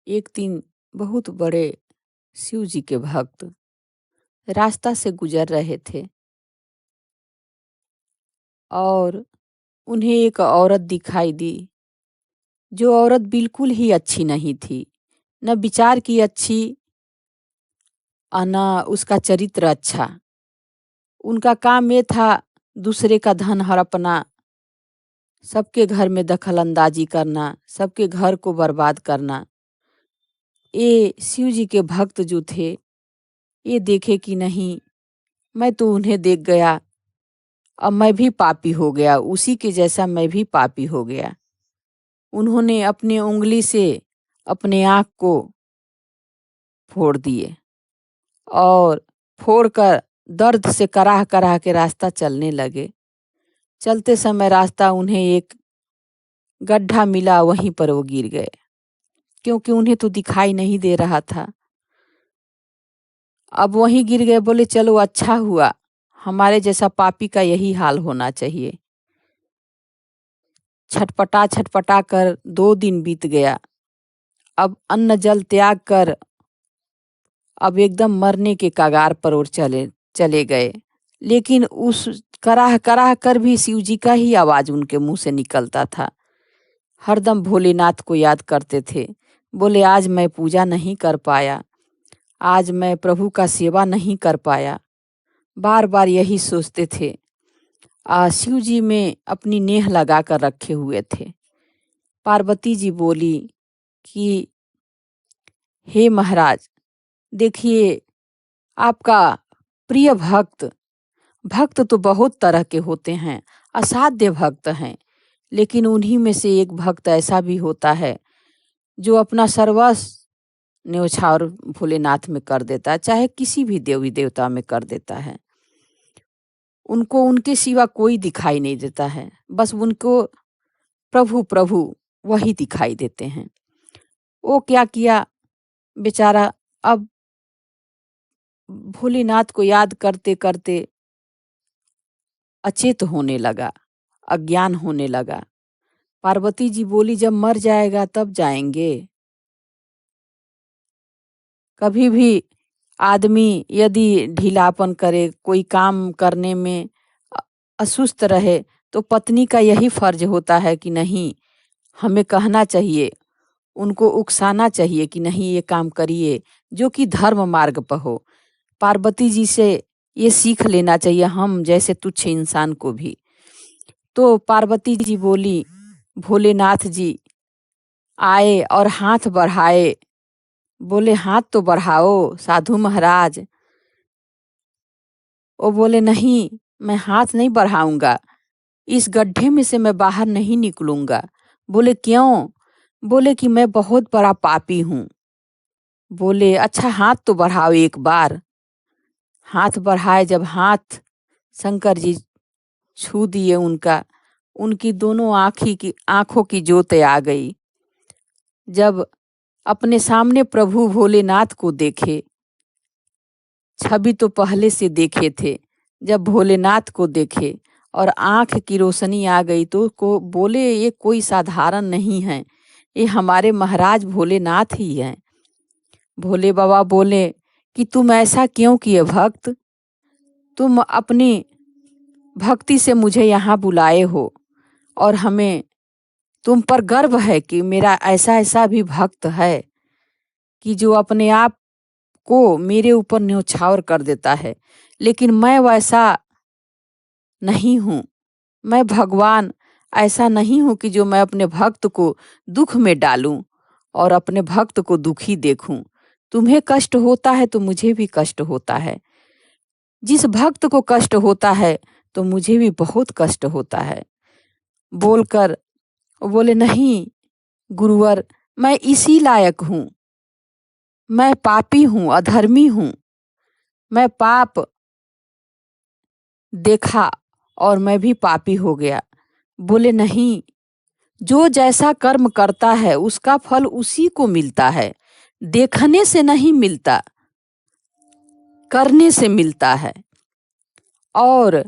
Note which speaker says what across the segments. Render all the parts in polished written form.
Speaker 1: एक दिन बहुत बड़े शिव जी के भक्त रास्ता से गुजर रहे थे और उन्हें एक औरत दिखाई दी। जो औरत बिल्कुल ही अच्छी नहीं थी, न विचार की अच्छी और न उसका चरित्र अच्छा। उनका काम ये था दूसरे का धन हड़पना, सबके घर में दखल अंदाजी करना, सबके घर को बर्बाद करना। ये शिव जी के भक्त जो थे, ये देखे कि नहीं, मैं तो उन्हें देख गया, अब मैं भी पापी हो गया, उसी के जैसा मैं भी पापी हो गया। उन्होंने अपनी उंगली से अपने आँख को फोड़ दिए और फोड़कर दर्द से कराह कराह के रास्ता चलने लगे। चलते समय रास्ता उन्हें एक गड्ढा मिला, वहीं पर वो गिर गए, क्योंकि उन्हें तो दिखाई नहीं दे रहा था। अब वहीं गिर गए, बोले चलो अच्छा हुआ, हमारे जैसा पापी का यही हाल होना चाहिए। छटपटा छटपटा कर 2 दिन बीत गया। अब अन्न जल त्याग कर अब एकदम मरने के कगार पर और चले चले गए। लेकिन उस कराह कराह कर भी शिव जी का ही आवाज उनके मुंह से निकलता था। हरदम भोलेनाथ को याद करते थे। बोले आज मैं पूजा नहीं कर पाया, आज मैं प्रभु का सेवा नहीं कर पाया। बार बार यही सोचते थे। शिव जी में अपनी नेह लगा कर रखे हुए थे। पार्वती जी बोली कि हे महाराज, देखिए आपका प्रिय भक्त, भक्त तो बहुत तरह के होते हैं, असाध्य भक्त हैं, लेकिन उन्हीं में से एक भक्त ऐसा भी होता है जो अपना सर्वस्व न्यौछावर भोलेनाथ में कर देता है, चाहे किसी भी देवी देवता में कर देता है। उनको उनके सिवा कोई दिखाई नहीं देता है, बस उनको प्रभु प्रभु वही दिखाई देते हैं। वो क्या किया बेचारा, अब भोलेनाथ को याद करते करते अचेत होने लगा, अज्ञान होने लगा। पार्वती जी बोली जब मर जाएगा तब जाएंगे। कभी भी आदमी यदि ढीलापन करे, कोई काम करने में असुस्त रहे, तो पत्नी का यही फर्ज होता है कि नहीं, हमें कहना चाहिए, उनको उकसाना चाहिए कि नहीं ये काम करिए जो कि धर्म मार्ग पर हो। पार्वती जी से ये सीख लेना चाहिए, हम जैसे तुच्छ इंसान को भी। तो पार्वती जी बोली, भोलेनाथ जी आए और हाथ बढ़ाए। बोले हाथ तो बढ़ाओ साधु महाराज। वो बोले नहीं, मैं हाथ नहीं बढ़ाऊंगा, इस गड्ढे में से मैं बाहर नहीं निकलूंगा। बोले क्यों? बोले कि मैं बहुत बड़ा पापी हूँ। बोले अच्छा हाथ तो बढ़ाओ एक बार। हाथ बढ़ाए, जब हाथ शंकर जी छू दिए उनका, उनकी दोनों आंखों की ज्योत आ गई। जब अपने सामने प्रभु भोलेनाथ को देखे, छवि तो पहले से देखे थे, जब भोलेनाथ को देखे और आंख की रोशनी आ गई तो को बोले ये कोई साधारण नहीं है, ये हमारे महाराज भोलेनाथ ही हैं। भोले बाबा बोले कि तुम ऐसा क्यों किए भक्त, तुम अपनी भक्ति से मुझे यहाँ बुलाए हो और हमें तुम पर गर्व है कि मेरा ऐसा ऐसा भी भक्त है कि जो अपने आप को मेरे ऊपर न्यौछावर कर देता है। लेकिन मैं वैसा नहीं हूँ, मैं भगवान ऐसा नहीं हूँ कि जो मैं अपने भक्त को दुख में डालूं और अपने भक्त को दुखी देखूं। तुम्हें कष्ट होता है तो मुझे भी कष्ट होता है, जिस भक्त को कष्ट होता है तो मुझे भी बहुत कष्ट होता है। बोलकर बोले नहीं गुरुवर, मैं इसी लायक हूँ, मैं पापी हूँ, अधर्मी हूँ, मैं पाप देखा और मैं भी पापी हो गया। बोले नहीं, जो जैसा कर्म करता है उसका फल उसी को मिलता है, देखने से नहीं मिलता, करने से मिलता है। और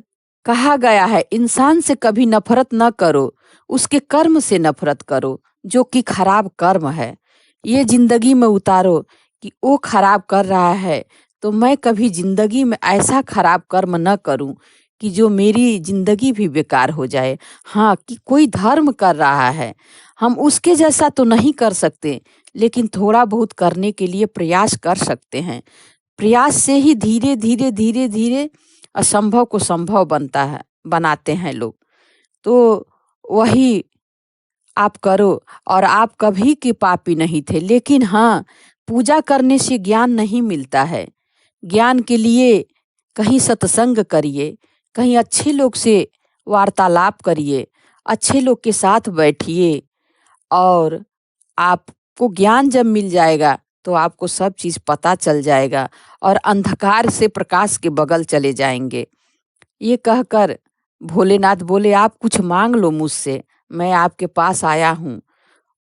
Speaker 1: कहा गया है इंसान से कभी नफरत न करो, उसके कर्म से नफरत करो जो कि खराब कर्म है। ये ज़िंदगी में उतारो कि वो खराब कर रहा है, तो मैं कभी ज़िंदगी में ऐसा खराब कर्म न करूँ कि जो मेरी ज़िंदगी भी बेकार हो जाए। हाँ, कि कोई धर्म कर रहा है, हम उसके जैसा तो नहीं कर सकते, लेकिन थोड़ा बहुत करने के लिए प्रयास कर सकते हैं। प्रयास से ही धीरे, धीरे, धीरे, धीरे असंभव को संभव बनता है बनाते हैं लोग। तो वही आप करो। और आप कभी के पापी नहीं थे, लेकिन हाँ, पूजा करने से ज्ञान नहीं मिलता है। ज्ञान के लिए कहीं सत्संग करिए, कहीं अच्छे लोग से वार्तालाप करिए, अच्छे लोग के साथ बैठिए और आपको ज्ञान जब मिल जाएगा, तो आपको सब चीज़ पता चल जाएगा और अंधकार से प्रकाश के बगल चले जाएँगे। ये कहकर भोलेनाथ बोले, आप कुछ माँग लो मुझसे, मैं आपके पास आया हूँ।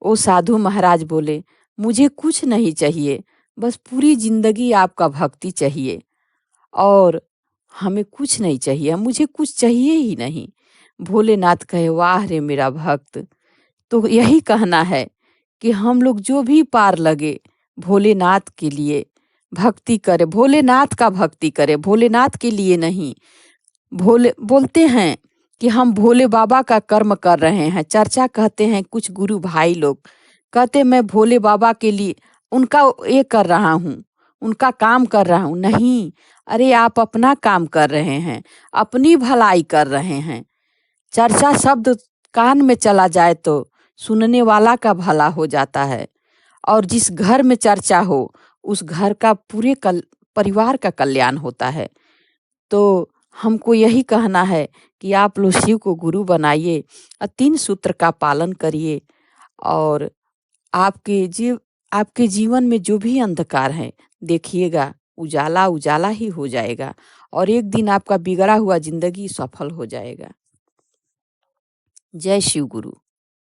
Speaker 1: वो साधु महाराज बोले, मुझे कुछ नहीं चाहिए, बस पूरी ज़िंदगी आपका भक्ति चाहिए और हमें कुछ नहीं चाहिए, मुझे कुछ चाहिए ही नहीं। भोलेनाथ कहे, वाह रे मेरा भक्त! तो यही कहना है कि हम लोग जो भी पार लगे, भोलेनाथ के लिए भक्ति करें, भोलेनाथ का भक्ति करें, भोलेनाथ के लिए नहीं। भोले बोलते हैं कि हम भोले बाबा का कर्म कर रहे हैं। चर्चा कहते हैं कुछ गुरु भाई लोग, कहते मैं भोले बाबा के लिए उनका ये कर रहा हूँ, उनका काम कर रहा हूँ। नहीं, अरे आप अपना काम कर रहे हैं, अपनी भलाई कर रहे हैं। चर्चा शब्द कान में चला जाए तो सुनने वाला का भला हो जाता है और जिस घर में चर्चा हो, उस घर का पूरे परिवार का कल्याण होता है। तो हमको यही कहना है कि आप लोग शिव को गुरु बनाइए और 3 सूत्र का पालन करिए और आपके जीवन में जो भी अंधकार है, देखिएगा उजाला उजाला ही हो जाएगा और एक दिन आपका बिगड़ा हुआ ज़िंदगी सफल हो जाएगा। जय शिव गुरु।